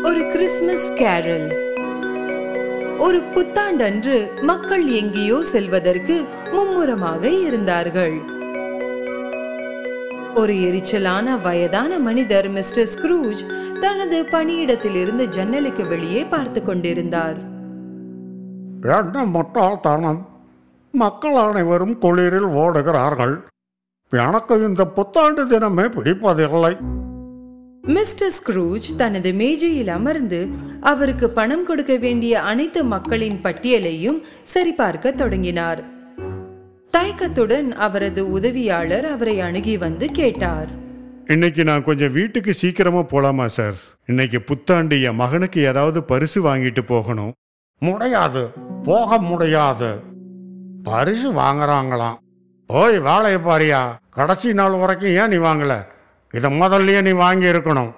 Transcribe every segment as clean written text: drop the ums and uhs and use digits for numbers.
ஒரு Christmas carol. ஒரு புத்தாண்டன்று மக்கள் எங்கேயோ செல்வதற்கு மும்முரமாக இருந்தார்கள். ஒரு எரிச்சலான வயதான மனிதர் மிஸ்டர் ஸ்க்ரூஜ் தனது பணியிடத்தில் இருந்து ஜன்னலுக்கு வெளியே பார்த்து கொண்டிருந்தார். என்ன முட்டாள்தனம்! மக்கள் அனைவரும் குளிரில் ஓடுகிறார்கள். எனக்கு இந்த புத்தாண்டு தினமே பிடிப்பதில்லை. மிஸ்டர் ஸ்க்ரூஜ் தனது மேஜையில் அமர்ந்து அவருக்கு பணம் கொடுக்க வேண்டிய அனைத்து மக்களின் பட்டியலையும் சரிபார்க்க தொடங்கினார். தயக்கத்துடன் அவரது உதவியாளர் அவரை அணுகி வந்து கேட்டார். இன்னைக்கு நான் கொஞ்சம் வீட்டுக்கு சீக்கிரமா போலாமா சார்? இன்னைக்கு புத்தாண்டு என் மகனுக்கு ஏதாவது பரிசு வாங்கிட்டு போகணும். முடியாது, போக முடியாது. பரிசு வாங்குறாங்களாம். ஓய் வேலையை பாரியா, கடைசி நாள் வரைக்கும் ஏன் நீ வாங்கல? இதை முதல்லயே நீ வாங்கி இருக்கணும்.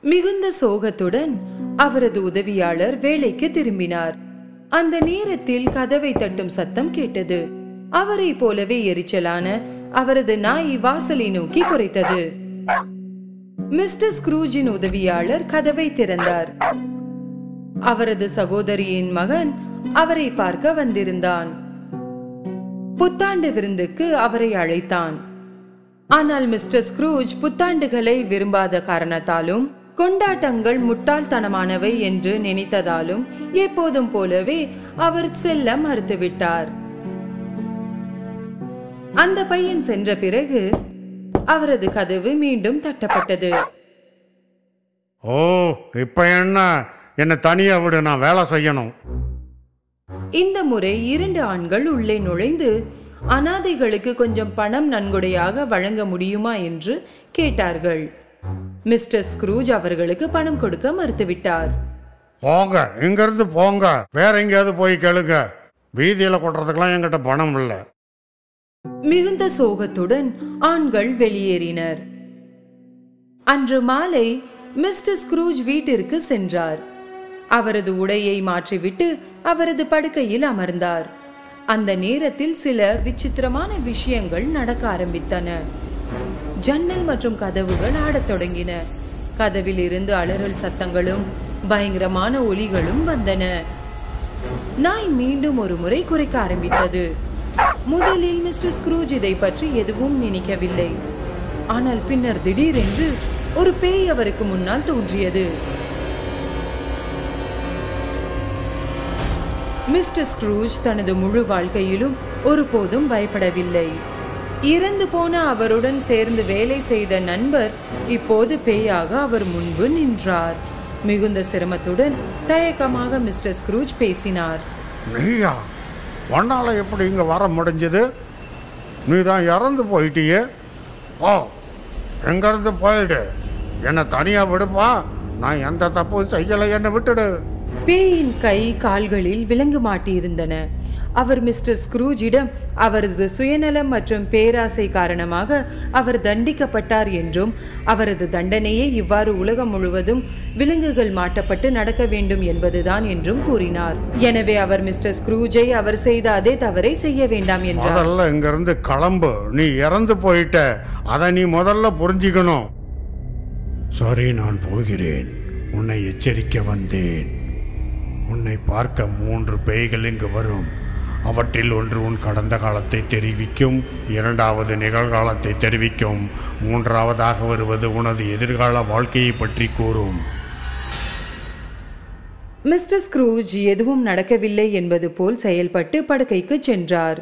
மிகுந்த சோகத்துடன் அவரது உதவியாளர் வேலைக்கு திரும்பினார். அந்த நேரத்தில் கதவை தட்டும் சத்தம் கேட்டது. அவரை போலவே எரிச்சலான அவரது நாய் வாசலை நோக்கி குரைத்தது. மிஸ்டர் ஸ்க்ரூஜின் உதவியாளர் கதவை திறந்தார். அவரது சகோதரியின் மகன் அவரை பார்க்க வந்திருந்தான். புத்தாண்டு விருந்துக்கு அவரை அழைத்தான். ஆனால் மிஸ்டர் ஸ்க்ரூஜ் புத்தாண்டுகளை விரும்பாத காரணத்தாலும் கொண்டாட்டங்கள் முட்டாள்தனமானவை என்று நினைத்ததாலும் எப்போதும் போலவே அவர் செல்ல மறுத்துவிட்டார். அந்த பையன் சென்ற பிறகு அவரது கதவு மீண்டும் தட்டப்பட்டது. ஓ, இப்ப என்ன தனியா விடு, நான் வேலை செய்யணும். இந்த முறை 2 ஆண்கள் உள்ளே நுழைந்து அனாதைகளுக்கு கொஞ்சம் பணம் நன்கொடையாக வழங்க முடியுமா என்று கேட்டார்கள். மிஸ்டர் ஸ்க்ரூஜ் அவர்களுக்கு பணம் கொடுக்க மறுத்துவிட்டார். போங்க, இங்கிருந்து போங்க, வேற எங்கேயாவது போய் கேளுங்க. வீதியில கொட்டுறதுக்கெல்லாம் என்கிட்ட பணம் இல்லை. மிகுந்த சோகத்துடன் ஆண்கள் வெளியேறினர். அன்று மாலை மிஸ்டர் ஸ்க்ரூஜ் வீட்டிற்கு சென்றார். அவரது உடையை மாற்றிவிட்டு அவரது படுக்கையில் அமர்ந்தார். அந்த நேரத்தில் சில விசித்திரமான விஷயங்கள் நடக்க ஆரம்பித்தன. ஜன்னல் மற்றும் கதவுகள் ஆடத் தொடங்கின. கதவில் இருந்து அலறல் சத்தங்களும் பயங்கரமான ஒலிகளும் வந்தன. நாய் மீண்டும் ஒரு முறை குரைக்க ஆரம்பித்தது. முதலில் மிஸ்டர் ஸ்க்ரூஜ் இதை பற்றி எதுவும் நினைக்கவில்லை. ஆனால் பின்னர் திடீரென்று ஒரு பேய் அவருக்கு முன்னால் தோன்றியது. மிஸ்டர் ஸ்க்ரூஜ் தனது முழு வாழ்க்கையிலும் ஒருபோதும் பயப்படவில்லை. இறந்து போன அவருடன் சேர்ந்து வேலை செய்த நண்பர் இப்போது பேயாக அவர் முன்பு நின்றார். மிகுந்த சிரமத்துடன் தயக்கமாக மிஸ்டர் ஸ்க்ரூஜ் பேசினார். நீயா? ஒன்னால எப்படி இங்க வர முடிஞ்சது? நீ தான் இறந்து போயிட்டியே. ஓ, எங்கிருந்து போயிடு, என்னை தனியா விடுப்பா. நான் எந்த தப்பு செய்யலை, என்னை விட்டுடு. பேயின் கை கால்களில் விலங்கு மாட்டியிருந்தன. அவர் மிஸ்டர் ஸ்க்ரூஜிடம் அவரது சுயநலம் மற்றும் பேராசை காரணமாக அவர் தண்டிக்கப்பட்டார் என்றும் அவரது தண்டனையே இவ்வாறு உலகம் முழுவதும் விலங்குகள் மாட்டப்பட்டு நடக்க வேண்டும் என்பதுதான் என்றும் கூறினார். எனவே அவர் மிஸ்டர் ஸ்க்ரூஜை அவர் செய்த அதே தவறை செய்ய வேண்டாம் என்றார். முதல்ல இங்கிருந்து கிளம்பு, நீ இறந்து போயிட்ட, அதை நீ முதல்ல புரிஞ்சுக்கணும். சரி, நான் போகிறேன். உன்னை எச்சரிக்க வந்தேன். உன்னை பார்க்க 3 பேய்கள் இங்கு வரும். அவற்றில் ஒன்று உன் கடந்த காலத்தை தெரிவிக்கும், 2வது நிகழ்காலத்தை தெரிவிக்கும், 3வதாக வருவது உனது எதிர்கால வாழ்க்கையை பற்றி கூறும். மிஸ்டர் ஸ்க்ரூஜ் எதுவும் நடக்கவில்லை என்பது போல் செயல்பட்டு படுக்கைக்கு சென்றார்.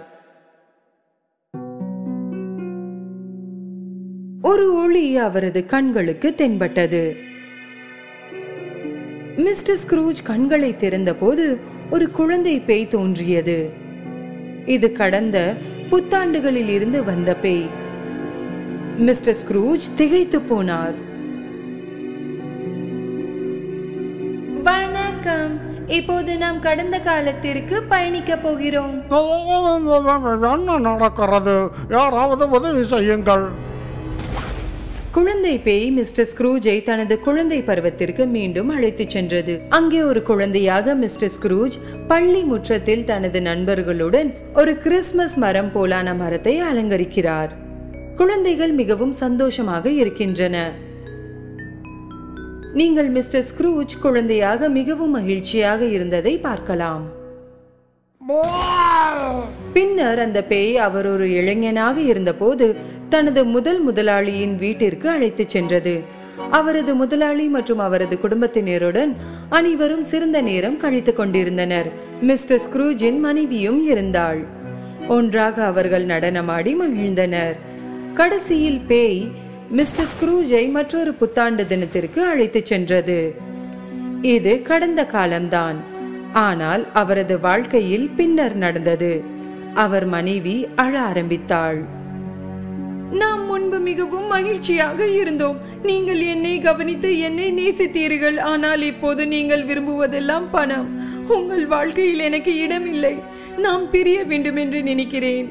ஒரு ஒளி அவரது கண்களுக்கு தென்பட்டது. மிஸ்டர் ஸ்க்ரூஜ் கண்களை திறந்தபோது ஒரு குழந்தை பேய் தோன்றியது. இது கடந்த புத்தாண்டுகளில் இருந்து வந்த பேய். மிஸ்டர் ஸ்க்ரூஜ் திகைத்து போனார். வணக்கம், இப்போது நாம் கடந்த காலத்திற்கு பயணிக்க போகிறோம். என்ன நடக்கிறது? யாராவது உதவி செய்யுங்கள். குழந்தை பேய் மிஸ்டர் ஸ்க்ரூஜை தனது குழந்தை பருவத்திற்கு மீண்டும் அழைத்துச் சென்றது. அங்கே ஒரு குழந்தையாக மிஸ்டர் ஸ்க்ரூஜ் பள்ளி முற்றத்தில் தனது நண்பர்களுடன் ஒரு கிறிஸ்துமஸ் மரம் போலான மரத்தை அலங்கரிக்கிறார். குழந்தைகள் மிகவும் சந்தோஷமாக இருக்கின்றன. நீங்கள் மிஸ்டர் ஸ்க்ரூஜ் குழந்தையாக மிகவும் மகிழ்ச்சியாக இருந்ததை பார்க்கலாம். பின்னர் அந்த பேய் அவர் ஒரு இளைஞனாக இருந்தபோது தனது முதலாளியின் வீட்டிற்கு அழைத்துச் சென்றது. அவரது முதலாளி மற்றும் அவரது குடும்பத்தினருடன் அனைவரும் சிறந்த நேரம் கழித்துக் கொண்டிருந்தனர். மிஸ்டர் ஸ்க்ரூஜின் மனைவியும் இருந்தாள். ஒன்றாக அவர்கள் நடனமாடி மகிழ்ந்தனர். கடைசியில் பேய் மிஸ்டர் ஸ்க்ரூஜை மற்றொரு புத்தாண்டு தினத்திற்கு அழைத்துச் சென்றது. இது கடந்த காலம்தான். ஆனால் அவரது வாழ்க்கையில் பின்னர் நடந்தது. அவர் மனைவி அழ ஆரம்பித்தாள். நாம் முன்பு மிகவும் மகிழ்ச்சியாக இருந்தோம். நீங்கள் என்னை கவனித்து என்னை நேசித்தீர்கள். ஆனால் இப்போது நீங்கள் விரும்புவதெல்லாம் பணம். உங்கள் வாழ்க்கையில் எனக்கு இடமில்லை. நாம் பிரிய வேண்டும் என்று நினைக்கிறேன்.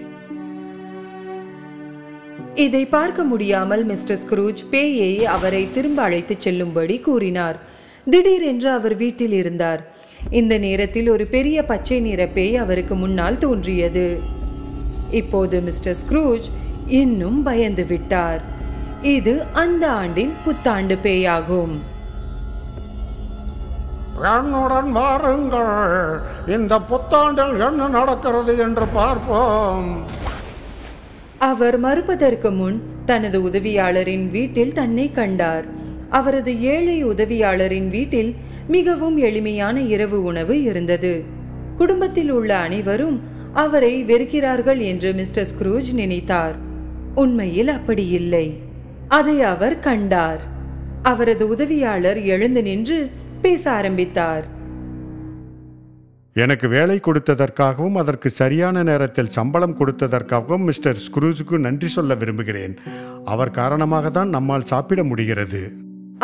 இதை பார்க்க முடியாமல் மிஸ்டர் ஸ்க்ரூஜ் பேயை அவரை திரும்ப அழைத்துச் செல்லும்படி கூறினார். திடீரென்று அவர் வீட்டில் இருந்தார். இந்த நேரத்தில் ஒரு பெரிய பச்சை நிற பேய் அவருக்கு முன்னால் தோன்றியது. இப்போது மிஸ்டர் ஸ்க்ரூஜ் இன்னும் பயந்து விட்டார். இது அந்த ஆண்டின் புத்தாண்டு பேயாகும். என்னுடன் வாருங்கள், இந்த புத்தாண்டில் என்ன நடக்கிறது என்று பார்ப்போம். அவர் மறுப்பதற்கு முன் தனது உதவியாளரின் வீட்டில் தன்னை கண்டார். அவரது ஏழை உதவியாளரின் வீட்டில் மிகவும் எளிமையான இரவு உணவு இருந்தது. குடும்பத்தில் உள்ள அனைவரும் அவரை வெறுக்கிறார்கள் என்று மிஸ்டர் ஸ்க்ரூஜ் நினைத்தார். உண்மையில் அப்படி இல்லை. அதை அவர் கண்டார். அவரது உதவியாளர் எழுந்து நின்று பேச ஆரம்பித்தார். எனக்கு வேலை கொடுத்ததற்காகவும் அதற்கு சரியான நேரத்தில் சம்பளம் கொடுத்ததற்காகவும் மிஸ்டர் ஸ்க்ரூஜுக்கு நன்றி சொல்ல விரும்புகிறேன். அவர் காரணமாக தான் நம்மால் சாப்பிட முடிகிறது.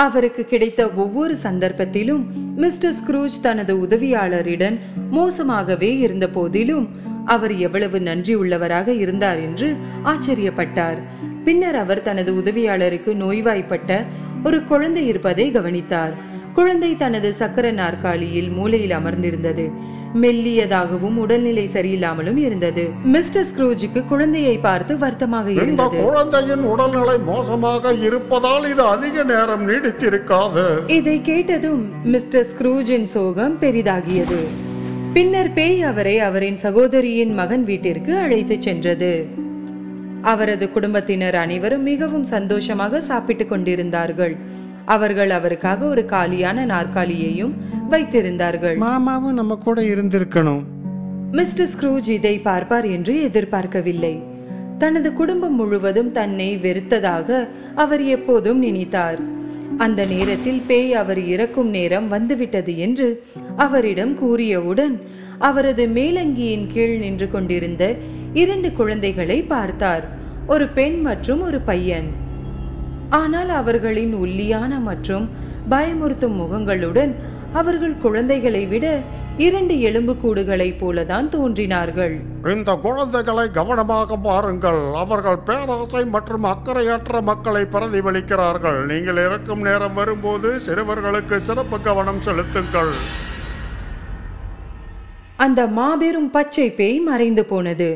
அவருக்கு கிடைத்த ஒவ்வொரு சந்தர்ப்பத்திலும் மிஸ்டர் ஸ்க்ரூஜ் தனது உதவியாளரிடம் மோசமாகவே இருந்த போதிலும் அவர் எவ்வளவு நன்றி உள்ளவராக இருந்தார் என்று ஆச்சரியப்பட்டார். பின்னர் அவர் தனது உதவியாளருக்கு நோய்வாய்ப்பட்ட ஒரு குழந்தை இருப்பதை கவனித்தார். குழந்தை தனது சக்கர நாற்காலியில் மூலையில் அமர்ந்திருந்தது. மெல்லியதாகவும் உடல்நிலை சரியில்லாமலும் இருந்தது. மிஸ்டர் ஸ்க்ரூஜுக்கு குழந்தையை பார்த்து வருத்தமாக இருந்தது. குழந்தையின் உடல்நிலை மோசமாக இருப்பதால் இது அதிக நேரம் நீடித்திருக்காது. இதை கேட்டதும் மிஸ்டர் ஸ்க்ரூஜின் சோகம் பெரிதாகியது. பின்னர் பேய் அவரை அவரின் சகோதரியின் மகன் வீட்டிற்கு அழைத்துச் சென்றது. அவரது குடும்பத்தினர் அனைவரும் மிகவும் சந்தோஷமாக சாப்பிட்டுக் கொண்டிருந்தார்கள். அவர்கள் அவருக்காக ஒரு காலியான நாற்காலியையும் வைத்திருந்தார்கள். மாமாவும் நம்ம கூட இருந்திருக்கணும். மிஸ்டர் ஸ்க்ரூஜ் இதை பார்ப்பார் என்று எதிர்பார்க்கவில்லை. தனது குடும்பம் முழுவதும் தன்னை வெறுத்ததாக அவர் எப்போதும் நினைத்தார். அந்த நேரத்தில் பேய் அவர் இறக்கும் நேரம் வந்துவிட்டது என்று அவரிடம் கூறியவுடன் அவரது மேலங்கியின் கீழ் நின்று கொண்டிருந்த 2 குழந்தைகளை பார்த்தார். ஒரு பெண் மற்றும் ஒரு பையன். ஆனால் அவர்களின் ஒல்லியான மற்றும் பயமுறுத்தும் முகங்களுடன் அவர்கள் குழந்தைகளை விட 2 எலும்புக்கூடுகளைப் போலதான் தோன்றினார்கள். இந்த குழந்தைகளை கவனமாக பாருங்கள். அவர்கள் பேராசை மற்றும் அக்கறையற்ற மக்களை பிரதிபலிக்கிறார்கள். நீங்கள் இறக்கும் நேரம் வரும்போது சிறுவர்களுக்கு சிறப்பு கவனம் செலுத்துங்கள். அந்த மாபெரும் பச்சை பேய் மறைந்து போனது.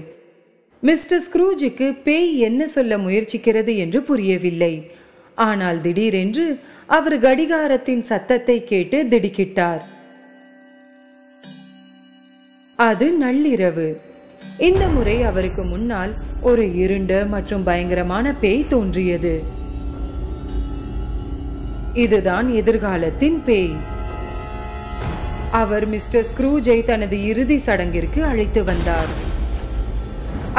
மிஸ்டர் ஸ்க்ரூஜுக்கு பேய் என்ன சொல்ல முயற்சிக்கிறது என்று புரியவில்லை. ஆனால் திடீரென்று அவர் கடிகாரத்தின் சத்தத்தை கேட்டு திடுக்கிட்டார். அது நள்ளிரவு. இந்த முறை அவருக்கு முன்னால் ஒரு இருண்ட மற்றும் பயங்கரமான பேய் தோன்றியது. இதுதான் எதிர்காலத்தின் பேய். அவர் மிஸ்டர் ஸ்க்ரூஜை தனது இறுதி சடங்கிற்கு அழைத்து வந்தார்.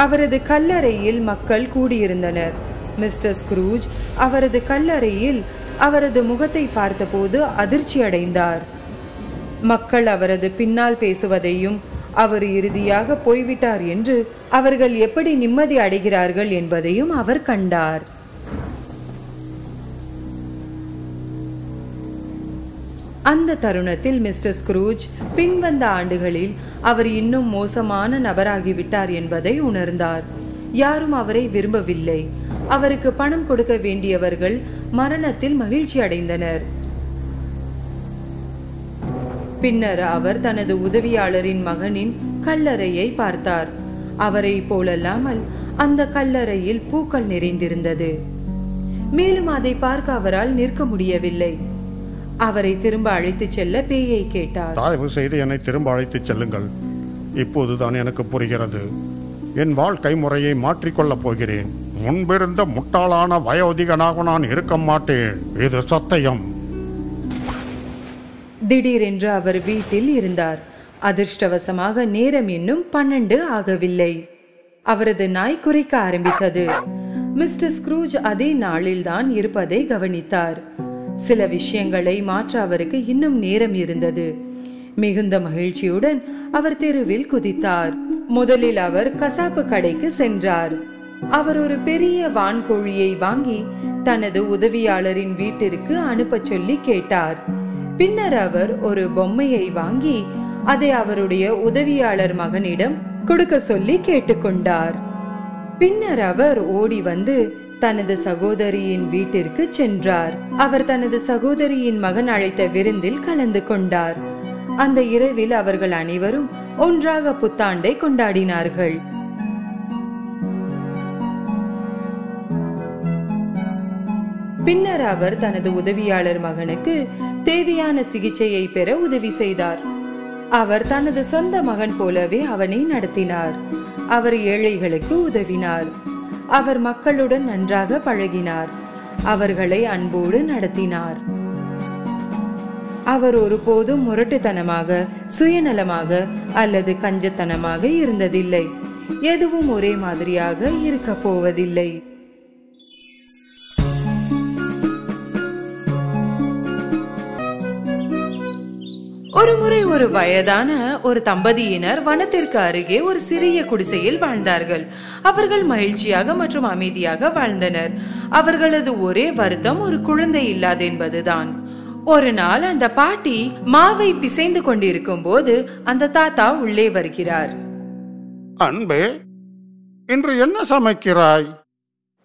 அவரது கல்லறையில் மக்கள் கூடியிருந்தனர். மிஸ்டர் ஸ்க்ரூஜ் அவரது கல்லறையில் அவரது முகத்தை பார்த்தபோது அதிர்ச்சி அடைந்தார். மக்கள் அவரது பின்னால் பேசுவதையும் அவர் இறுதியாக போய்விட்டார் என்று அவர்கள் எப்படி நிம்மதி அடைகிறார்கள் என்பதையும் அவர் கண்டார். அந்த தருணத்தில் மிஸ்டர் ஸ்க்ரூஜ் பின்வந்த ஆண்டுகளில் அவர் இன்னும் மோசமான நபராகிவிட்டார் என்பதை உணர்ந்தார். யாரும் அவரை விரும்பவில்லை. அவருக்கு பணம் கொடுக்க வேண்டியவர்கள் மரணத்தில் மகிழ்ச்சி அடைந்தனர். பின்னர் அவர் தனது உதவியாளரின் மகனின் கல்லறையை பார்த்தார். அவரை போலல்லாமல் அந்த கல்லறையில் பூக்கள் நிறைந்திருந்தது. மேலும் அதை பார்க்க அவரால் நிற்க முடியவில்லை. அவரை திரும்ப அழைத்துச் செல்ல பேயை கேட்டார். தயவு செய்து என்னை திரும்ப அழைத்துச் செல்லுங்கள். இப்போதுதான் எனக்கு புரிகிறது. என் வாழ்க்கை முறையை மாற்றிக்கொள்ளப் போகிறேன். முன்பிருந்த முட்டாளான வயோதிகனாக நான் இருக்க மாட்டேன். இது சத்தியம். திடீரென்று அவர் வீட்டில் இருந்தார். அதிர்ஷ்டவசமாக நேரம் இன்னும் 12 ஆகவில்லை. அவரது நாய் குறைக்க ஆரம்பித்தது. மிஸ்டர் ஸ்க்ரூஜ் அதே நாளில்தான் இருப்பதை கவனித்தார். சில விஷயங்களை மாற்ற அவருக்கு இன்னும் நேரம் இருந்தது. மிகுந்த மகிழ்ச்சியுடன் அவர் தெருவில் குதித்தார். முதலில் அவர் கசாப்பு கடைக்கு சென்றார். அவர் ஒரு பெரிய வான்கோழியை வாங்கி தனது உதவியாளரின் வீட்டிற்கு அனுப்ப சொல்லி கேட்டார். பின்னர் அவர் ஒரு பொம்மையை வாங்கி அதை அவருடைய உதவியாளர் மகனிடம் கொடுக்க சொல்லி கேட்டுக்கொண்டார். பின்னர் அவர் ஓடி வந்து தனது சகோதரியின் வீட்டிற்கு சென்றார். அவர் தனது சகோதரியின் மகன் அழைத்த விருந்தில் கலந்து கொண்டார். அந்த இரவில் அவர்கள் அனைவரும் ஒன்றாக புத்தாண்டை கொண்டாடினார்கள். பின்னர் அவர் தனது உதவியாளர் மகனுக்கு தேவையான சிகிச்சையை பெற உதவி செய்தார். அவர் தனது சொந்த மகன் போலவே அவனை நடத்தினார். அவர் ஏழைகளுக்கு உதவினார். அவர் மக்களுடன் நன்றாக பழகினார். அவர்களை அன்போடு நடத்தினார். அவர் ஒருபோதும் முரட்டுத்தனமாக, சுயநலமாக அல்லது கஞ்சத்தனமாக இருந்ததில்லை. எதுவும் ஒரே மாதிரியாக இருக்க போவதில்லை. ஒருமுறை ஒரு வயதான ஒரு தம்பதியினர் வனத்திற்கு அருகே ஒரு சிறிய குடிசையில் வாழ்ந்தார்கள். அவர்கள் மகிழ்ச்சியாக மற்றும் அமைதியாக வாழ்ந்தனர். அவர்களது ஒரே வருத்தம் ஒரு குழந்தை இல்லாது என்பதுதான். ஒரு நாள் அந்த பாட்டி மாவை பிசைந்து கொண்டிருக்கும் போது அந்த தாத்தா உள்ளே வருகிறார். அன்பே, இன்று என்ன சமைக்கிறாய்?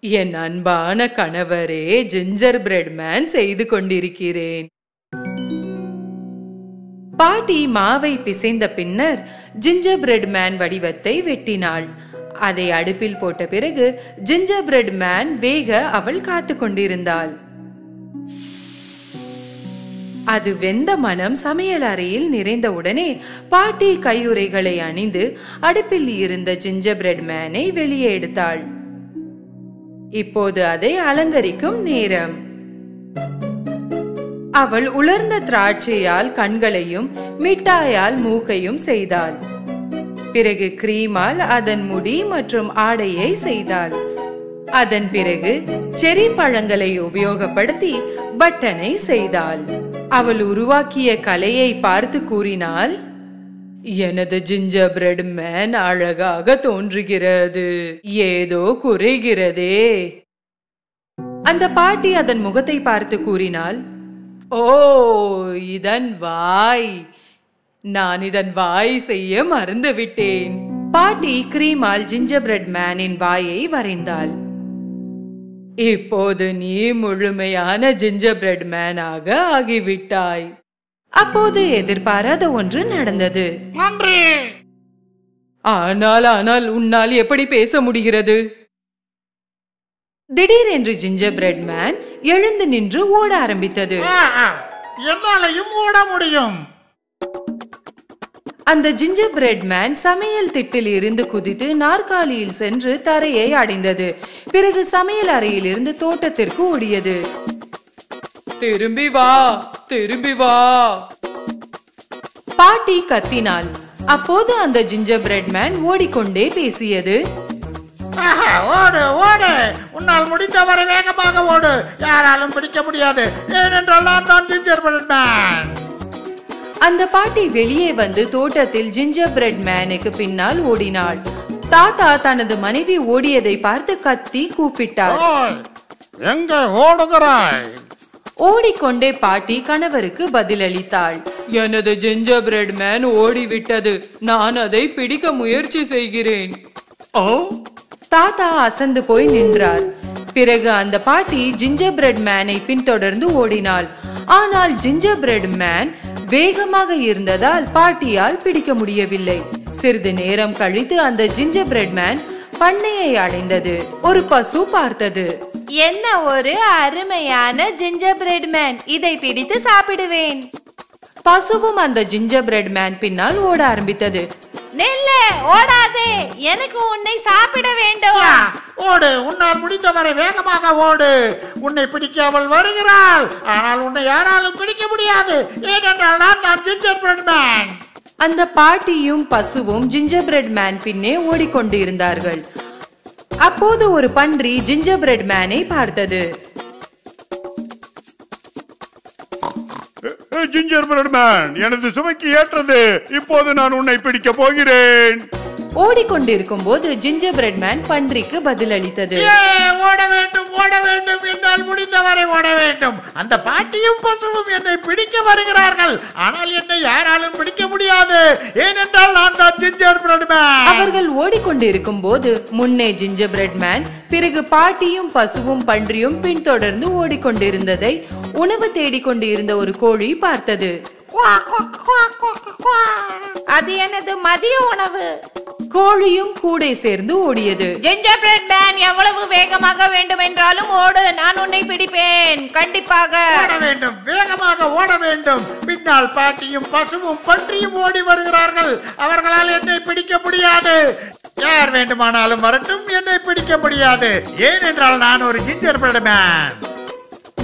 என் அன்பான கணவரே, ஜிஞ்சர் பிரெட் மேன் செய்து கொண்டிருக்கிறேன். பாட்டி மாவை பிசைந்த பின்னர் ஜிஞ்சர் பிரெட் மேன் வடிவத்தை வெட்டினாள். அதை அடுப்பில் போட்ட பிறகு ஜிஞ்சர் பிரெட் மேன் வேக அவள் காத்து கொண்டிருந்தாள். அது வெந்த மனம் சமையல் அறையில் நிறைந்தவுடனே பாட்டி கையுறைகளை அணிந்து அடுப்பில் இருந்த ஜிஞ்சர் பிரெட் மேனை வெளியே எடுத்தாள். இப்போது அதை அலங்கரிக்கும் நேரம். அவள் உலர்ந்த திராட்சையால் கண்களையும் மிட்டாயால் மூக்கையும் செய்தாள். பிறகு கிரீமால் அதன் முடி மற்றும் ஆடையை செய்தாள். அதன் பிறகு செரி பழங்களை உபயோகப்படுத்தி பட்டனை செய்தாள். அவள் உருவாக்கிய கலையை பார்த்து கூறினாள், எனது ஜிஞ்சர் பிரெட் மேன் அழகாக தோன்றுகிறது, ஏதோ குறைகிறதே. அந்த பாட்டி அதன் முகத்தை பார்த்து கூறினாள், ஓ, இதன் வாய். நான் இதன் வாய் செய்ய மறந்துவிட்டேன். பாட்டி கிரீமால் ஜிஞ்சர் பிரெட் மேனின் வாயை வரைந்தாள். இப்போது நீ முழுமையான ஜிஞ்சர் பிரெட் மேனாக ஆகிவிட்டாய். அப்போது எதிர்பாராத ஒன்று நடந்தது. ஆனால் உன்னால் எப்படி பேச முடிகிறது? திடீரென்று ஜிஞ்சர் பிரெட் மேன் எழுந்து நின்று ஓட ஆரம்பித்தது. என்னாலையும் ஓட முடியும். அந்த ஜிஞ்சர் பிரெட் மேன் சமையல் திட்டில் இருந்து குதித்து நாற்காலியில் சென்று தரையை அடைந்தது. பிறகு சமையல் அறையில் இருந்து தோட்டத்திற்கு ஓடியது. திரும்பி வா, திரும்பி வா, பாட்டி கத்தினாள். அப்போது அந்த ஜிஞ்சர் பிரெட் மேன் ஓடிக்கொண்டே பேசியது. ஓடு ஓடு, உன்னால் முடிந்தவரை வேகமாக ஓடு. யாராலும் பிடிக்க முடியாது, ஏனென்றால் நான் தான் ஜிஞ்சர் பிரெட் மேன். அந்த பாட்டி வெளியே வந்து தோட்டத்தில் ஜிஞ்சர் பிரெட் மேனுக்கு பின்னால் ஓடினாள். தாத்தா தனது மனைவி ஓடியதை பார்த்து கத்தி கூப்பிட்டார். எங்க ஓடுகிறாய்? ஓடிக்கொண்டே பாட்டி கணவருக்கு பதிலளித்தாள். எனது ஜிஞ்சர் பிரெட் மேன் ஓடிவிட்டது, நான் அதை பிடிக்க முயற்சி செய்கிறேன். தாத்தா அசந்து போய் நின்றார். பிறகு அந்த பாட்டி ஜிஞ்சர் பிரெட் மேனை பின்தொடர்ந்து ஓடினாள். ஆனால் ஜிஞ்சர் பிரெட் மேன் வேகமாக இருந்ததால் பாட்டியால் பிடிக்க முடியவில்லை. சிறிது நேரம் கழித்து அந்த ஜிஞ்சர் பிரெட் மேன் பண்ணையை அடைந்தது. ஒரு பசு பார்த்தது. என்ன ஒரு அருமையான ஜிஞ்சர் பிரெட் மேன், இதை பிடித்து சாப்பிடுவேன். பசுவும் அந்த ஜிஞ்சர் பிரெட் மேன் பின்னால் ஓட ஆரம்பித்தது. நெல்ல ஓடாதே, எனக்கு உன்னை சாப்பிட வேண்டும். ஓடு, உன்னால் முடிந்தவரை வேகமாக ஓடு. உன்னை பிடிக்க அவள் வருகிறாள், ஆனால் உன்னை யாராலும் பிடிக்க முடியாது, ஏனென்றால் நான் ஜிஞ்சர் பிரெட் மேன். அந்த பாட்டியும் பசுவும் ஜிஞ்சர் பிரெட் மேன் பின்னே ஓடிக்கொண்டிருந்தார்கள். அப்போது ஒரு பன்றி ஜிஞ்சர் பிரெட் மேனை பார்த்தது. ஜிஞ்சர் பிரெட் மேன், எனது சுவைக்கு ஏற்றது. இப்போது நான் உன்னை பிடிக்க போகிறேன். ஓடிக்கொண்டிருக்கும் போது ஜிஞ்சர் பிரெட் மேன் பன்றிக்கு பதில் அளித்தது. ஓட வேண்டும், ஓட வேண்டும், என்னால் முடிந்தவரை ஓட வேண்டும். அந்த பாட்டியும் பசுவும் என்னை பிடிக்க வருகிறார்கள், ஆனால் என்னை யாராலும் பிடிக்க முடியாது, ஏனென்றால் நான் தான் ஜிஞ்சர் பிரெட் மேன். அவர்கள் ஓடிக்கொண்டிருக்கும் போது முன்னே ஜிஞ்சர் பிரெட் மேன், பிறகு பாட்டியும் பசுவும் பன்றியும் பின்தொடர்ந்து ஓடிக்கொண்டிருந்ததை உணவு தேடிக்கொண்டு இருந்த ஒரு கோழி பார்த்தது. அது எனது மதிய உணவு. கோழியும் கூட சேர்ந்து ஓடியது. ஜிஞ்சர் பிரெட் மேன், எவ்வளவு வேகமாக வேண்டும் என்றாலும் ஓடு, நான் உன்னை பிடிப்பேன். கண்டிப்பாக ஓட வேண்டும், வேகமாக ஓட வேண்டும். பின்னால் பாட்டியும் பசுவும் பன்றியும் ஓடி வருகிறார்கள், அவர்களால் என்னை பிடிக்க முடியாது. யார் வேண்டுமானாலும் வரட்டும், என்னை பிடிக்க முடியாது, ஏனென்றால் நான் ஒரு gingerbread man.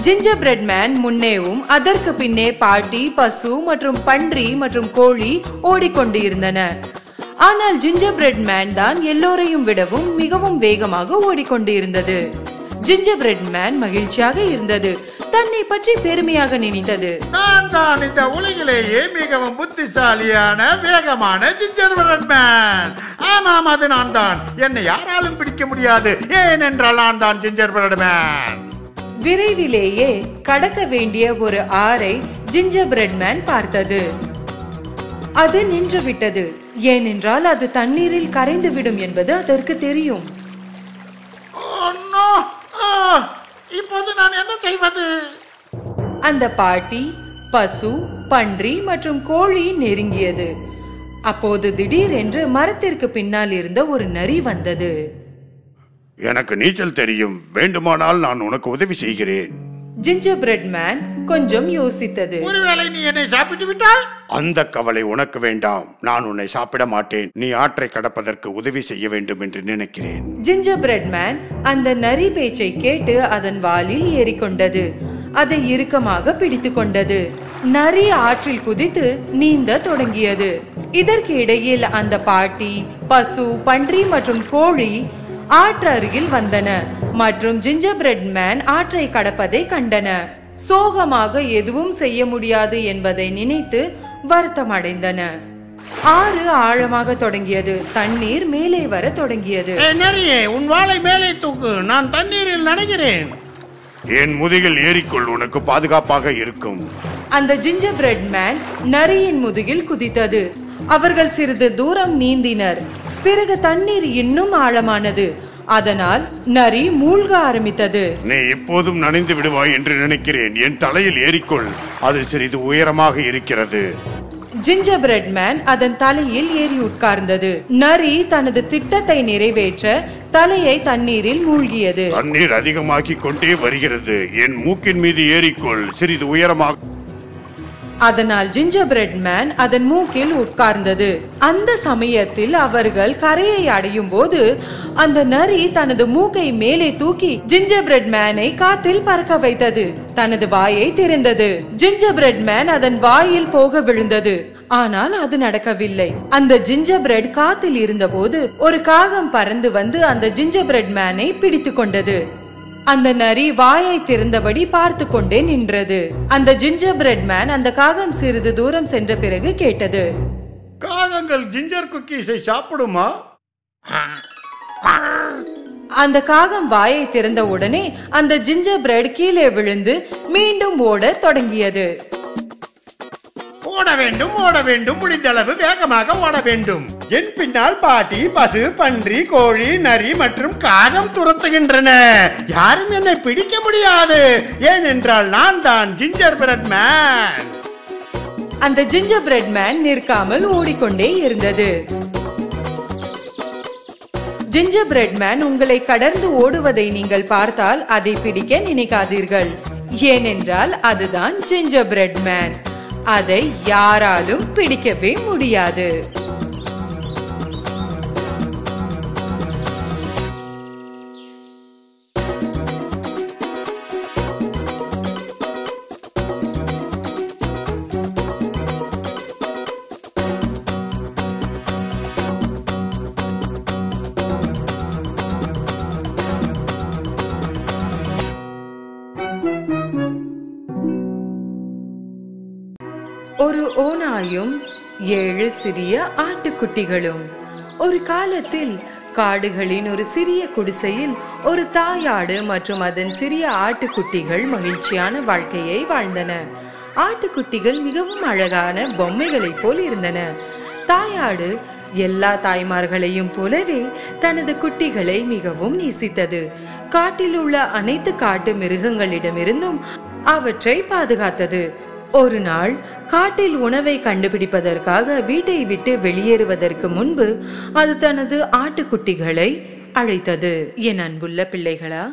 Gingerbread man முன்னேவும் அதற்கு பின்னே பாட்டி, பசு மற்றும் பன்றி மற்றும் கோழி ஓடிக்கொண்டு இருந்தன. ஆனால் ஜிஞ்சர் பிரெட் மேன் தான் எல்லோரையும் விடவும் மிகவும் வேகமாக ஓடிக்கொண்டு இருந்தது. ஜிஞ்சர் பிரெட் மேன் மகிழ்ச்சியாக இருந்தது, தன்னை பற்றி பெருமையாக நினைத்தது. நான் தான் இந்த உலகிலேயே மிகவும் புத்திசாலியான வேகமான ஜிஞ்சர் பிரெட் மேன். ஆமாம், அது நான் தான், என்னை யாராலும் பிடிக்க முடியாது, ஏனென்றால் நான் தான் ஜிஞ்சர் பிரெட் மேன். விரைவிலேயே கடக்க வேண்டிய ஒரு ஆறை ஜிஞ்சர் பிரெட் மேன் பார்த்தது. அது நின்று விட்டது, ஏனென்றால் அது தண்ணீரில் கரைந்து விடும் என்பது அதற்கு தெரியும். இப்போது நான் என்ன செய்வது? அந்த பாட்டி, பசு, பன்றி மற்றும் கோழி நெருங்கியது. அப்போது திடீரென்று மரத்திற்கு பின்னால் இருந்த ஒரு நரி வந்தது. எனக்கு நீச்சல் தெரியும், வேண்டுமானால் நான் உனக்கு உதவி செய்கிறேன். ஜிஞ்சர் பிரெட் மேன் கொஞ்சம் யோசித்தது. ஒருவேளை நீ என்னை சாப்பிட்டு விட்டால்? அந்த கவலை உனக்கு வேண்டாம், நான் உன்னை சாப்பிட மாட்டேன். நீ ஆற்றை கடப்பதற்கு உதவி செய்ய வேண்டும் என்று நினைக்கிறேன். ஜிஞ்சர் பிரெட் மேன் அந்த நரி பேச்சை கேட்டு அதன் வாலில் ஏறிக்கொண்டது. அதை இறுக்கமாக பிடித்து கொண்டது. நரி ஆற்றில் குதித்து நீந்த தொடங்கியது. இதற்கு இடையில் அந்த பாட்டி, பசு, பன்றி மற்றும் கோழி ஆற்று அருகில் வந்தன மற்றும் ஜிஞ்சர் பிரெட் மேன் ஆற்றை கடப்பதை கண்டன. சோகமாக எதுவும் செய்ய முடியாது என்பதை நினைத்து வருத்தம் அடைந்தன. ஆறு ஆழமாக தொடங்கியது, தண்ணீர் மேலே வர தொடங்கியது. நரியே, உன் வாளை மேலே தூக்கு, நான் தண்ணீரில் நனைகிறேன். என் முதுகில் ஏறிக்கொள், உனக்கு பாதுகாப்பாக இருக்கும். அந்த ஜிஞ்சர் பிரெட் மேன் நரியின் முதுகில் குதித்தது. அவர்கள் சிறிது தூரம் நீந்தினர். பிறகு தண்ணீர் இன்னும் ஆழமானது, அதனால் நரி மூழ்க ஆரம்பித்தது. நீ இப்போதும் நனைந்து விடுவாய் என்று நினைக்கிறேன். என் தலையில் ஏறிக்கொள், அது சிறிது உயரமாக இருக்கிறது. ஜிஞ்சர் பிரெட் மேன் அதன் தலையில் ஏறி உட்கார்ந்தது. நரி தனது திட்டத்தை நிறைவேற்ற தலையை தண்ணீரில் மூழ்கியது. தண்ணீர் அதிகமாக்கி கொண்டே வருகிறது, என் மூக்கின் மீது ஏறிக்கொள், சிறிது உயரமாக. அதனால் ஜிஞ்சர் பிரெட் மேன் அதன் மூக்கில் உட்கார்ந்தது. அந்த சமயத்தில் அவர்கள் கரையை அடையும் போது அந்த நரி தனது மூக்கை மேலே தூக்கி ஜிஞ்சர் பிரெட் மேனை காத்தில் பறக்க வைத்தது. தனது வாயை திறந்தது. ஜிஞ்சர் பிரெட் மேன் அதன் வாயில் போக விழுந்தது. ஆனால் அது நடக்கவில்லை. அந்த ஜிஞ்சர் பிரெட் காத்தில் இருந்த போது ஒரு காகம் பறந்து வந்து அந்த ஜிஞ்சர் பிரெட் மேனை பிடித்து கொண்டது. அந்த நரி வாயை திறந்தபடி பார்த்து கொண்டே நின்றது. அந்த ஜிஞ்சர் பிரெட் மேன் அந்த காகம் சிறிது தூரம் சென்ற பிறகு கேட்டது, காகங்கள் ஜிஞ்சர் குக்கீஸை சாப்பிடுமா? அந்த காகம் வாயை திறந்த உடனே அந்த ஜிஞ்சர் பிரெட் கீழே விழுந்து மீண்டும் ஓட தொடங்கியது. ஓட வேண்டும், ஓட வேண்டும், முடிந்த அளவு வேகமாக ஓட வேண்டும். என் பின்னால் பாட்டி, பசு, பன்றி, கோழி, நரி மற்றும் காகம் துரத்துகின்றன. யாரும் என்னை பிடிக்க முடியாது, ஏனென்றால் நான் தான் ஜிஞ்சர் பிரெட் மேன். அந்த ஜிஞ்சர் பிரெட் மேன் நிற்காமல் ஓடிக்கொண்டே இருந்தது. ஜிஞ்சர் பிரெட் மேன் உங்களை கடந்து ஓடுவதை நீங்கள் பார்த்தால் அதை பிடிக்க நினைக்காதீர்கள். ஏனென்றால் அதுதான் ஜிஞ்சர் பிரெட் மேன். அதை யாராலும் பிடிக்கவே முடியாது. ஒரு ஓநாயும் 7 சிறிய ஆட்டுக்குட்டிகளும். ஒரு காலத்தில் காடுகளின் ஒரு சிறிய குடிசையில் ஒரு தாயாடு மற்றும் அதன் சிறிய ஆட்டுக்குட்டிகள் மகிழ்ச்சியான வாழ்க்கையை வாழ்ந்தன. ஆட்டுக்குட்டிகள் மிகவும் அழகான பொம்மைகளைப் போல் இருந்தன. தாயாடு எல்லா தாய்மார்களையும் போலவே தனது குட்டிகளை மிகவும் நேசித்தது. காட்டில் உள்ள அனைத்து காட்டு மிருகங்களிடமிருந்தும் அவற்றை பாதுகாத்தது. ஒரு நாள் காட்டில் உணவை கண்டுபிடிப்பதற்காக வீட்டை விட்டு வெளியேறுவதற்கு முன்பு அது தனது ஆட்டுக்குட்டிகளை அழைத்தது. என் அன்புள்ள பிள்ளைகளா,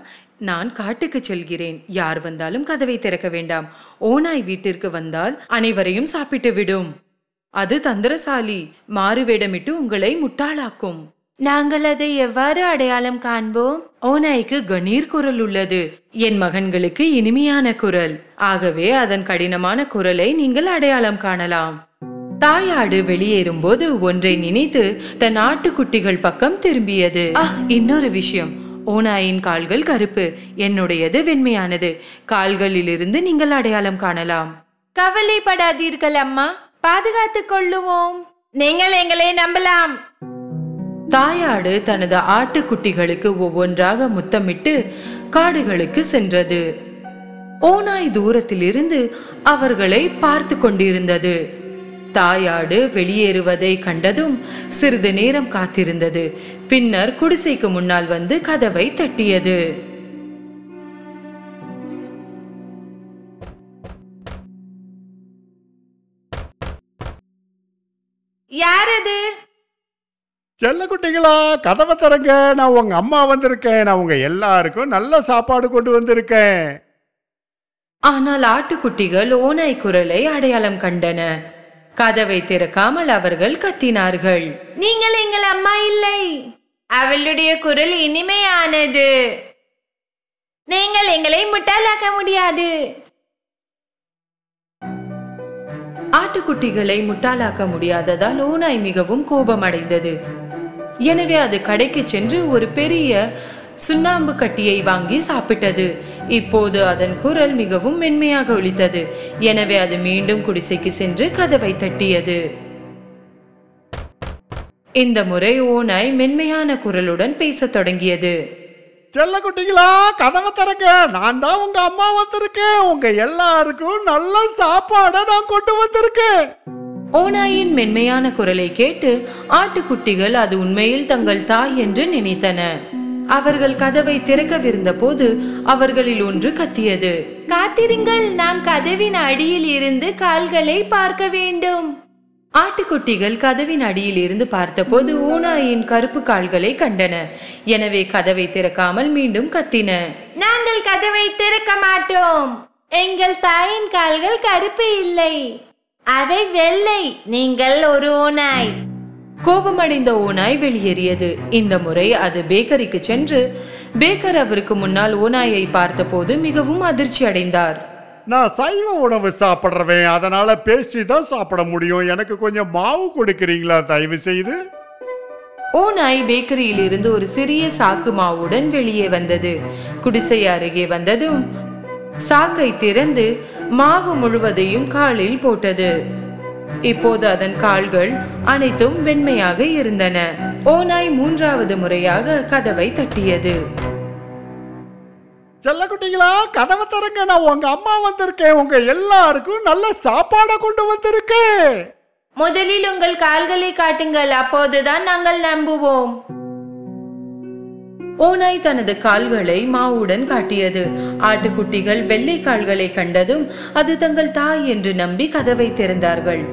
நான் காட்டுக்கு செல்கிறேன். யார் வந்தாலும் கதவை திறக்க வேண்டாம். ஓநாய் வீட்டிற்கு வந்தால் அனைவரையும் சாப்பிட்டு விடும். அது தந்திரசாலி. மாறுவேடமிட்டு உங்களை முட்டாளாக்கும். நாங்கள் அதை எவ்வாறு அடையாளம் காண்போம்? ஓநாய்க்கு கணீர் குரல் உள்ளது. என் மகன்களுக்கு இனிமையான குரல். ஆகவே அதன் கடினமான குரலை நீங்கள் அடையாளம் காணலாம். தாயாடு வெளியேறும் போது ஒன்றை நினைத்து தன் ஆட்டுக்குட்டிகள் பக்கம் திரும்பியது. இன்னொரு விஷயம், ஓநாயின் கால்கள் கருப்பு, என்னுடையது வெண்மையானது. கால்களிலிருந்து நீங்கள் அடையாளம் காணலாம். கவலைப்படாதீர்கள் அம்மா, பாதுகாத்துக் கொள்ளுவோம். நீங்கள் எங்களை நம்பலாம். தாயாடு தனது ஆட்டுக்குட்டிகளுக்கு ஒவ்வொன்றாக முத்தமிட்டு காடுகளுக்கு சென்றது. ஓநாய் தூரத்திலிருந்து அவர்களை பார்த்து கொண்டிருந்தது. தாயாடு வெளியேறுவதை கண்டதும் சிறிது நேரம் காத்திருந்தது. பின்னர் குடிசைக்கு முன்னால் வந்து கதவை தட்டியது. யார் அது? செல்ல குட்டிகளா, கதவை திறங்க. நான் உங்க அம்மா வந்திருக்கேன். நான் உங்க எல்லாருக்கும் நல்ல சாப்பாடு கொண்டு வந்திருக்கேன். ஆனால் ஆட்டுக்குட்டிகள் ஓநாய் குரலை அடையாளம் கண்டன. கதவை திறக்காமல் அவர்கள் கத்தினார்கள். நீங்கள் எங்கள் அம்மா இல்லை. அவளுடைய குரல் இனிமையானது. நீங்கள் எங்களை முட்டாளாக்க முடியாது. ஆட்டுக்குட்டிகளை முட்டாளாக்க முடியாததால் ஓநாய் மிகவும் கோபமடைந்தது. எனவே அது கடைக்கு சென்று ஒரு பெரிய சுண்ணாம்பு கட்டியை வாங்கி சாப்பிட்டது. இப்போது அதன் குரல் மிகவும் மென்மையாக ஒலித்தது. எனவே அது மீண்டும் குடிசைக்கு சென்று கதவை தட்டியது. இந்த முறை ஓநாய் மென்மையான குரலுடன் பேசத் தொடங்கியது. செல்ல குட்டிகளா, கதவை திறங்க. நான் தான் உங்க அம்மா வந்திருக்கேன். உங்க எல்லாருக்கும் நல்ல சாப்பாடை நான் கொண்டு வந்திருக்கேன். ஓநாயின் மென்மையான குரலை கேட்டு ஆட்டுக்குட்டிகள் அது உண்மையில் தங்கள் தாய் என்று நினைத்தன. அவர்கள் கதவை திறக்கவிருந்த போது அவர்களில் ஒன்று கத்தியது. காத்திருங்கள், நாம் கதவின் அடியில் இருந்து கால்களை பார்க்க வேண்டும். ஆட்டுக்குட்டிகள் கதவின் அடியில் இருந்து பார்த்தபோது ஓநாயின் கருப்பு கால்களை கண்டன. எனவே கதவை திறக்காமல் மீண்டும் கத்தின. நாங்கள் கதவை திறக்க மாட்டோம். எங்கள் தாயின் கால்கள் கருப்பு இல்லை, அவை வெள்ளை. நீங்கள் ஒரு ஓநாய். கோபமடைந்த ஓநாய் வெளியேறியது. இந்த முறை அது பேக்கரிக்கு சென்று பேக்கர் அவருக்கு முன்னால் ஓநாயை பார்த்தபோது மிகவும் அதிர்ச்சி அடைந்தார். நான் சைவ உணவு சாப்பிட்றவேன், அதனால பேஸ்ட்ரி தான் சாப்பிட முடியும். எனக்கு கொஞ்சம் மாவு கொடுக்கிறீங்களா தயவு செய்து? ஓநாய் பேக்கரியில் இருந்து ஒரு சிறிய சாக்கு மாவுடன் வெளியே வந்தது. குடிசை அருகே வந்ததும் சாக்கை திறந்து மாவு முழுவதையும் காலில் போட்டது. இப்போது அதன் கால்கள் அனைத்தும் வெண்மையாக இருந்தன. ஓநாய் 3வது முறையாக கதவை தட்டியது. செல்லக்குட்டிகளா, கதவை திறங்க. நான் உங்க அம்மா வந்திருக்கேன். உங்க எல்லாருக்கும் நல்ல சாப்பாடை கொண்டு வந்திருக்கேன். முதலில் உங்கள் கால்களை காட்டுங்கள், அப்போதுதான் நாங்கள் நம்புவோம். ஓநாய் தனது கால்களை மாவுடன் காட்டியது. ஆட்டுக்குட்டிகள் வெள்ளை கால்களை கண்டதும் அது தங்கள் தாய் என்று நம்பி கதவை திறந்தார்கள்.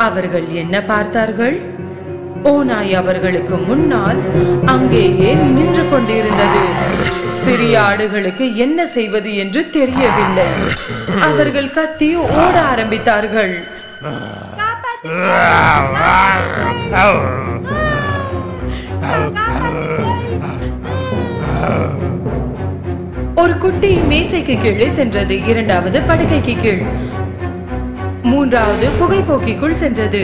அவர்கள் என்ன பார்த்தார்கள்? ஓநாய் அவர்களுக்கு முன்னால் அங்கேயே நின்று கொண்டிருந்தது. சிறிய ஆடுகளுக்கு என்ன செய்வது என்று தெரியவில்லை. அவர்கள் கத்தி ஓட ஆரம்பித்தார்கள். ஒரு குட்டி மேசைக்கு கீழே சென்றது. இரண்டாவது படுக்கைக்கு கீழ், மூன்றாவது புகைப்போக்கிக்குள் சென்றது.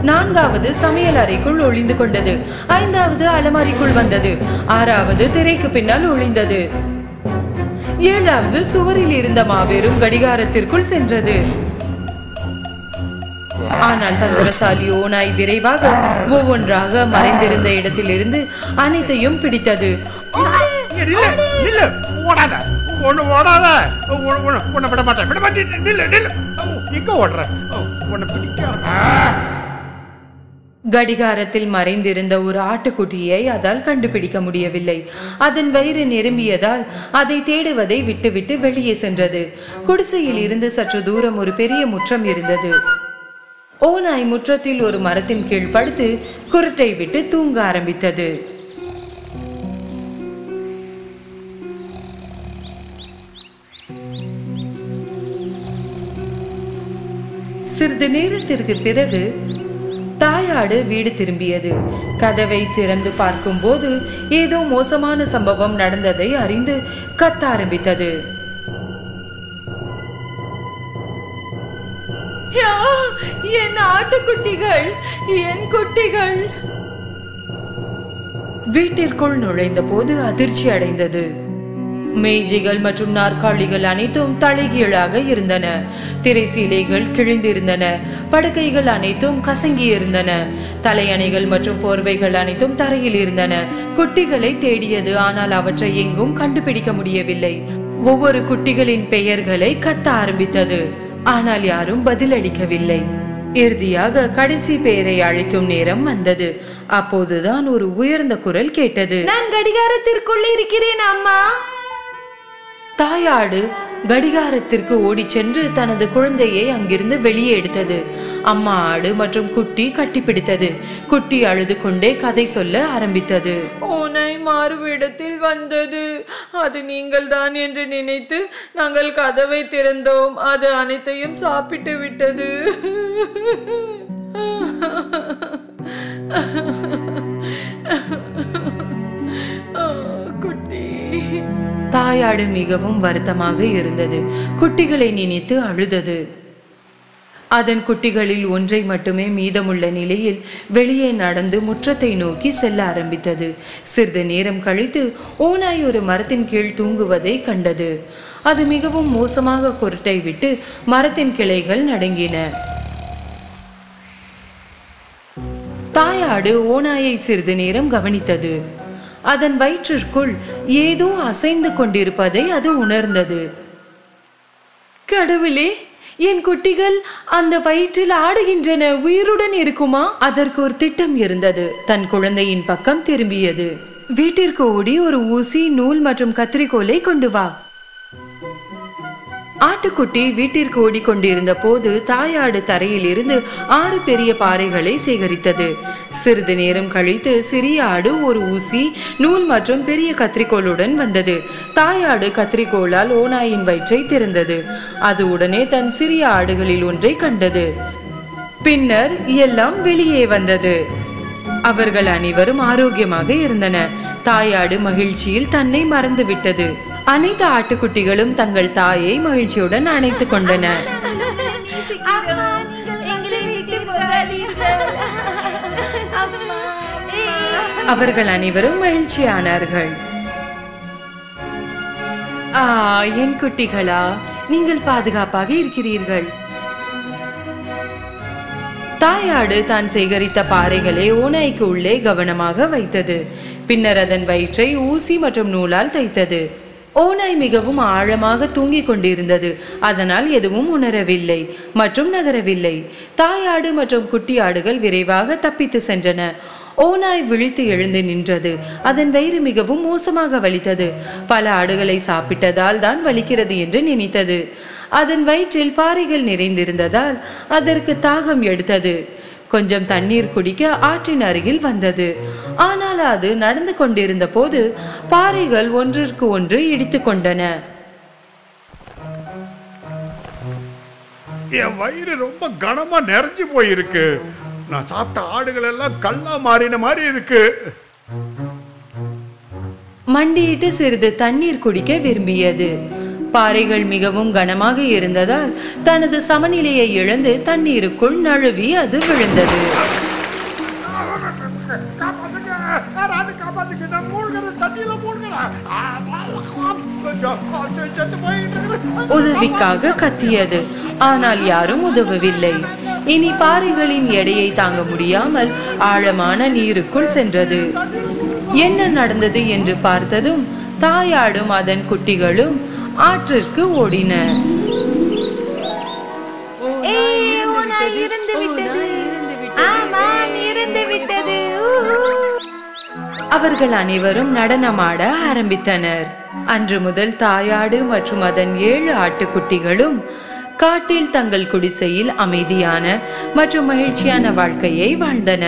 நான்காவது சமையல் அறைக்குள் ஒளிந்து கொண்டது. ஐந்தாவது அலமாரிக்குள் வந்தது. ஆறாவது திரைக்கு பின்னால் ஒளிந்தது. ஏழாவது சுவரில் இருந்த மாபெரும் கடிகாரத்திற்குள் சென்றது. ஆனால் தந்திரசாலி ஓநாய் விரைவாக ஒவ்வொன்றாக மறைந்திருந்த இடத்திலிருந்து அனைத்தையும் பிடித்தது. கடிகாரத்தில் மறைந்திருந்த ஒரு ஆட்டுக்குட்டியை அதால் கண்டுபிடிக்க முடியவில்லை. அதன் வயிறு நிரம்பியதால் அதை தேடுவதை விட்டுவிட்டு வெளியே சென்றது. குடிசையில் இருந்து சற்று தூரம் ஒரு பெரிய முற்றம் இருந்தது. ஓநாய் முற்றத்தில் ஒரு மரத்தின் கீழ் படுத்து குருட்டை விட்டு தூங்க ஆரம்பித்தது. சிறிது நேரத்திற்கு பிறகு தாயாடு வீடு திரும்பியது. கதவை திறந்து பார்க்கும் போது ஏதோ மோசமான சம்பவம் நடந்ததை அறிந்து கத்த ஆரம்பித்தது. என் ஆட்டுக்குட்டிகள், என் குட்டிகள்! வீட்டிற்குள் நுழைந்த போது அதிர்ச்சி அடைந்தது. மேஜைகள் மற்றும் நாற்காலிகள் அனைத்தும் தலைகீழாக இருந்தன. திரைசீலைகள் கிழிந்திருந்தன. படுக்கைகள் அனைத்தும் கசங்கி இருந்தன. தலையணைகள் மற்றும் போர்வைகள் அனைத்தும் தரையில் இருந்தன. குட்டிகளை தேடியது, ஆனால் அவற்றை எங்கும் கண்டுபிடிக்க முடியவில்லை. ஒவ்வொரு குட்டிகளின் பெயர்களை கத்த ஆரம்பித்தது, ஆனால் யாரும் பதிலளிக்கவில்லை. இறுதியாக கடைசி பெயரை அழைக்கும் நேரம் வந்தது. அப்போதுதான் ஒரு உயர்ந்த குரல் கேட்டது. நான் கடிகாரத்திற்குள் இருக்கிறேன் அம்மா. தாயாடு கடிகாரத்திற்கு ஓடி சென்று தனது குழந்தையை அங்கிருந்து வெளியே எடுத்தது. அம்மா ஆடு மற்றும் குட்டி கட்டிப்பிடித்தது. குட்டி அழுது கொண்டே கதை சொல்ல ஆரம்பித்தது. ஓநாய் மாறுவிடத்தில் வந்தது. அது நீங்கள் தான் என்று நினைத்து நாங்கள் கதவை திறந்தோம். அது அனைத்தையும் சாப்பிட்டு விட்டது. தாயாடு மிகவும் வருத்தமாக இருந்தது. குட்டிகளை நினைத்து அழுதது. அதன் குட்டிகளில் ஒன்றை மட்டுமே மீதமுள்ள நிலையில் வெளியே நடந்து முற்றத்தை நோக்கி செல்ல ஆரம்பித்தது. சிறிது நேரம் கழித்து ஓநாய் ஒரு மரத்தின் கீழ் தூங்குவதை கண்டது. அது மிகவும் மோசமாக குருட்டை விட்டு மரத்தின் கிளைகள் நடுங்கின. தாயாடு ஓநாயை சிறிது நேரம் கவனித்தது. அதன் வயிற்றிற்குள் ஏதோ அசைந்து கொண்டிருப்பதை அது உணர்ந்தது. கடவுளே, என் குட்டிகள் அந்த வயிற்றில் ஆடுகின்றன, உயிருடன் இருக்குமா? அதற்கு ஒரு திட்டம் இருந்தது. தன் குழந்தையின் பக்கம் திரும்பியது. வீட்டிற்கு ஓடி ஒரு ஊசி, நூல் மற்றும் கத்திரிக்கோலை கொண்டு வா. ஆட்டுக்குட்டி வீட்டிற்கு ஓடிக்கொண்டிருந்த போது தாயாடு தரையில் இருந்து 6 பெரிய பாறைகளை சேகரித்தது. சிறிது நேரம் கழித்து சிறிய ஆடு ஒரு ஊசி, நூல் மற்றும் பெரிய கத்திரிக்கோளுடன் வந்தது. தாயாடு கத்திரிக்கோளால் ஓநாயின் வயிற்றை திறந்தது. அது உடனே தன் சிறிய ஆடுகளில் ஒன்றை கண்டது. பின்னர் எல்லாம் வெளியே வந்தது. அவர்கள் அனைவரும் ஆரோக்கியமாக இருந்தன. தாயாடு மகிழ்ச்சியில் தன்னை மறந்து விட்டது. அனைத்து ஆட்டுக்குட்டிகளும் தங்கள் தாயை மகிழ்ச்சியுடன் அணைத்துக் கொண்டன. அவர்கள் அனைவரும் மகிழ்ச்சியானார்கள். என் குட்டிகளா, நீங்கள் பாதுகாப்பாக இருக்கிறீர்கள். தாயாடு தான் சேகரித்த பாறைகளை ஓநாய்க்கு உள்ளே கவனமாக வைத்தது. பின்னர் அதன் வயிற்றை ஊசி மற்றும் நூலால் தைத்தது. ஓநாய் மிகவும் ஆழமாக தூங்கிக் கொண்டிருந்தது. அதனால் எதுவும் உணரவில்லை மற்றும் நகரவில்லை. தாயாடு மற்றும் குட்டி ஆடுகள் விரைவாக தப்பித்து சென்றன. ஓநாய் விழித்து எழுந்து நின்றது. அதன் வயிறு மிகவும் மோசமாக வலித்தது. பல ஆடுகளை சாப்பிட்டதால் தான் வலிக்கிறது என்று நினைத்தது. அதன் வயிற்றில் பாறைகள் நிறைந்திருந்ததால் அதற்கு தாகம் எடுத்தது. கொஞ்சம் தண்ணீர் குடிக்க ஆற்றின் அருகில் வந்தது. ஆனால் அது நடந்து கொண்டிருந்த போது பாறைகள் ஒன்றிற்கு ஒன்று இடித்து கொண்டன. என் வயிறு ரொம்ப கனமா நிறைஞ்சு போயிருக்கு. நான் சாப்பிட்ட ஆடுகள் எல்லாம் கல்லா மாறின மாதிரி இருக்கு. மண்டியிட்டு சிறிது தண்ணீர் குடிக்க விரும்பியது. பாறைகள் மிகவும் கனமாக இருந்ததால் தனது சமநிலையை இழந்து தண்ணீருக்குள் நழுவி அது விழுந்தது. உதவிக்காக கத்தியது. ஆனால் யாரும் உதவவில்லை. இனி பாறைகளின் எடையை தாங்க முடியாமல் ஆழமான நீருக்குள் சென்றது. என்ன நடந்தது என்று பார்த்ததும் தாயாடும் அதன் குட்டிகளும் ஆற்றிற்கு ஓடின. அவர்கள் அனைவரும் நடனமாட ஆரம்பித்தனர். அன்று முதல் தாயாடு மற்றும் அதன் 7 ஆட்டுக்குட்டிகளும் காட்டில் தங்கள் குடிசையில் அமைதியான மற்றும் மகிழ்ச்சியான வாழ்க்கையை வாழ்ந்தன.